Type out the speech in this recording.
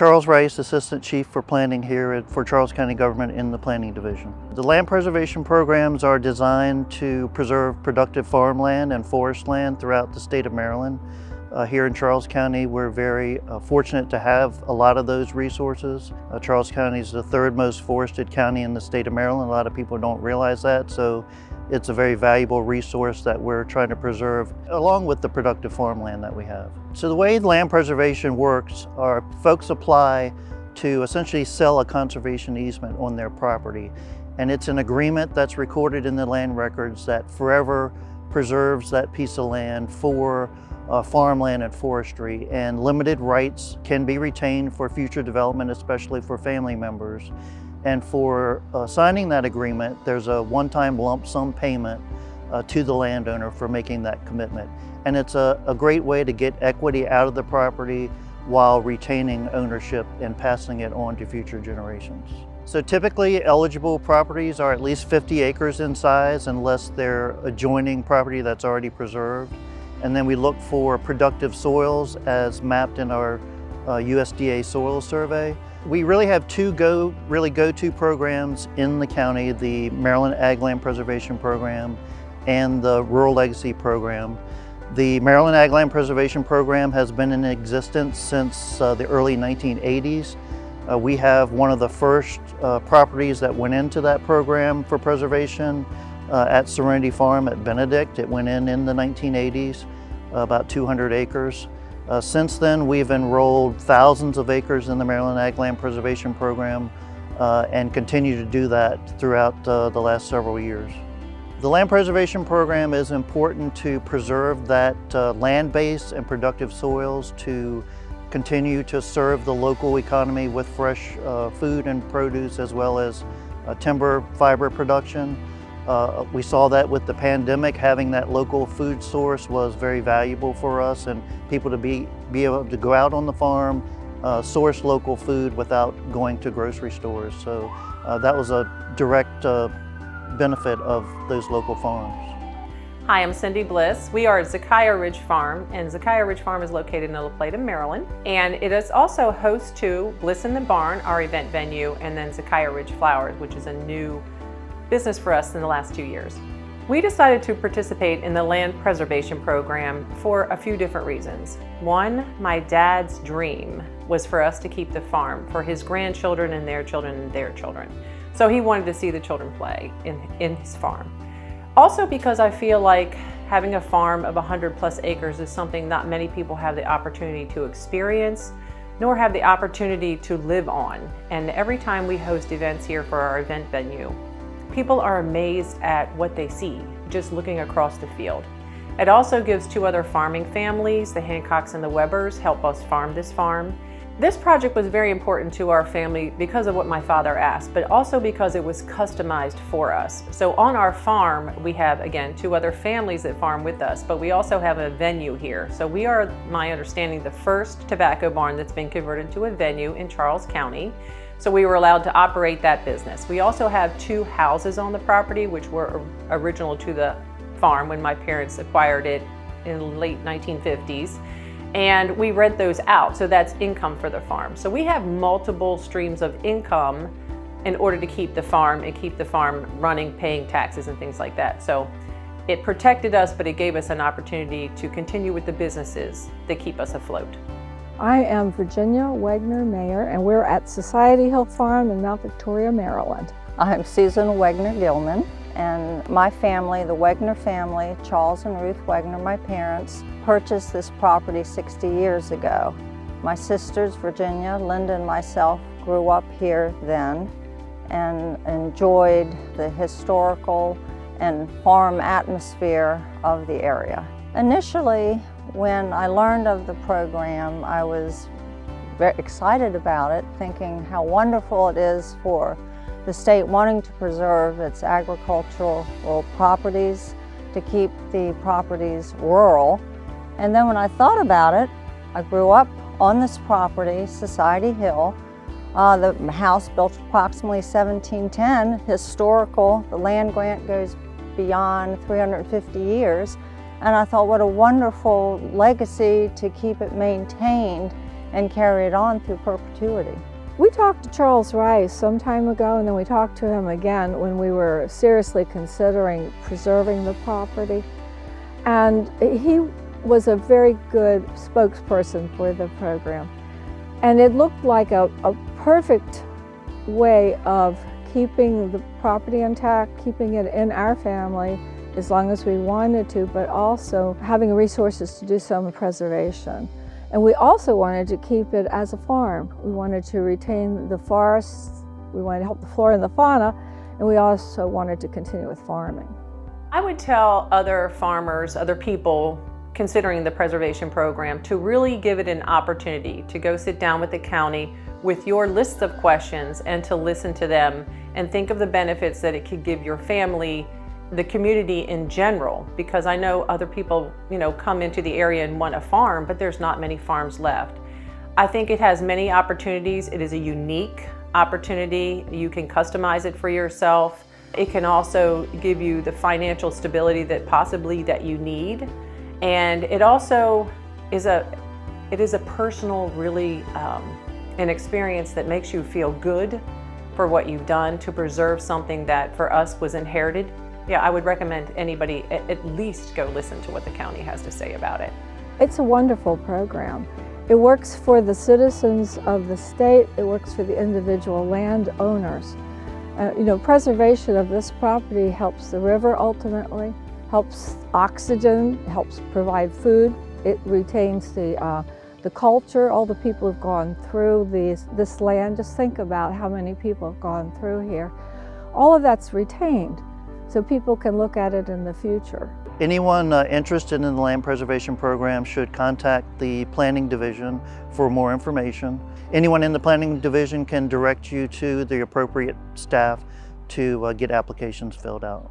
Charles Rice, Assistant Chief for Planning here for Charles County Government in the Planning Division. The land preservation programs are designed to preserve productive farmland and forest land throughout the state of Maryland. Here in Charles County, we're very fortunate to have a lot of those resources. Charles County is the third most forested county in the state of Maryland. A lot of people don't realize that, so it's a very valuable resource that we're trying to preserve along with the productive farmland that we have. So the way land preservation works are folks apply to essentially sell a conservation easement on their property. And it's an agreement that's recorded in the land records that forever preserves that piece of land for farmland and forestry, and limited rights can be retained for future development, especially for family members. And for signing that agreement, there's a one-time lump sum payment to the landowner for making that commitment. And it's a great way to get equity out of the property while retaining ownership and passing it on to future generations. So typically eligible properties are at least 50 acres in size unless they're adjoining property that's already preserved. And then we look for productive soils as mapped in our USDA soil survey. We really have two go-to programs in the county, the Maryland Ag Land Preservation Program and the Rural Legacy Program. The Maryland Ag Land Preservation Program has been in existence since the early 1980s. We have one of the first properties that went into that program for preservation at Serenity Farm at Benedict. It went in the 1980s, about 200 acres. Since then, we've enrolled thousands of acres in the Maryland Ag Land Preservation Program and continue to do that throughout the last several years. The land preservation program is important to preserve that land base and productive soils to continue to serve the local economy with fresh food and produce, as well as timber fiber production. We saw that with the pandemic. Having that local food source was very valuable for us, and people to be able to go out on the farm, source local food without going to grocery stores. So that was a direct benefit of those local farms. Hi, I'm Cindy Bliss. We are at Zakiah Ridge Farm, and Zakiah Ridge Farm is located in La Plata, Maryland. And it is also host to Bliss in the Barn, our event venue, and then Zakiah Ridge Flowers, which is a new business for us in the last 2 years. We decided to participate in the land preservation program for a few different reasons. One, my dad's dream was for us to keep the farm for his grandchildren and their children and their children. So he wanted to see the children play in his farm. Also because I feel like having a farm of 100+ acres is something not many people have the opportunity to experience, nor have the opportunity to live on. And every time we host events here for our event venue, people are amazed at what they see just looking across the field. It also gives two other farming families, the Hancocks and the Webbers, help us farm this farm. This project was very important to our family because of what my father asked, but also because it was customized for us. So on our farm, we have, again, two other families that farm with us, but we also have a venue here. So we are, my understanding, the first tobacco barn that's been converted to a venue in Charles County. So we were allowed to operate that business. We also have two houses on the property, which were original to the farm when my parents acquired it in the late 1950s. And we rent those out, so that's income for the farm. So we have multiple streams of income in order to keep the farm and keep the farm running, paying taxes and things like that. So it protected us, but it gave us an opportunity to continue with the businesses that keep us afloat. I am Virginia Wegner, Mayor, and we're at Society Hill Farm in Mount Victoria, Maryland. I'm Susan Wegner Gilman, and my family, the Wegner family, Charles and Ruth Wegner, my parents, purchased this property 60 years ago. My sisters, Virginia, Linda, and myself grew up here then and enjoyed the historical and farm atmosphere of the area. Initially, when I learned of the program, I was very excited about it, thinking how wonderful it is for the state wanting to preserve its agricultural properties, to keep the properties rural. And then when I thought about it, I grew up on this property, Society Hill. The house built approximately 1710, historical. The land grant goes beyond 350 years. And I thought, what a wonderful legacy to keep it maintained and carry it on through perpetuity. We talked to Charles Rice some time ago, and then we talked to him again when we were seriously considering preserving the property. And he was a very good spokesperson for the program. And it looked like a perfect way of keeping the property intact, keeping it in our family as long as we wanted to, but also having resources to do some preservation. And we also wanted to keep it as a farm. We wanted to retain the forests, we wanted to help the flora and the fauna, and we also wanted to continue with farming. I would tell other farmers, other people considering the preservation program to really give it an opportunity to go sit down with the county with your list of questions and to listen to them and think of the benefits that it could give your family, the community in general, because I know other people, come into the area and want a farm, but there's not many farms left. I think it has many opportunities. It is a unique opportunity. You can customize it for yourself. It can also give you the financial stability that you need. And it also is a personal, really, an experience that makes you feel good for what you've done to preserve something that for us was inherited. Yeah, I would recommend anybody at least go listen to what the county has to say about it. It's a wonderful program. It works for the citizens of the state, it works for the individual landowners. Preservation of this property helps the river ultimately, helps oxygen, helps provide food. It retains the culture, all the people who've gone through this land. Just think about how many people have gone through here. All of that's retained, so people can look at it in the future. Anyone interested in the land preservation program should contact the Planning Division for more information. Anyone in the Planning Division can direct you to the appropriate staff to get applications filled out.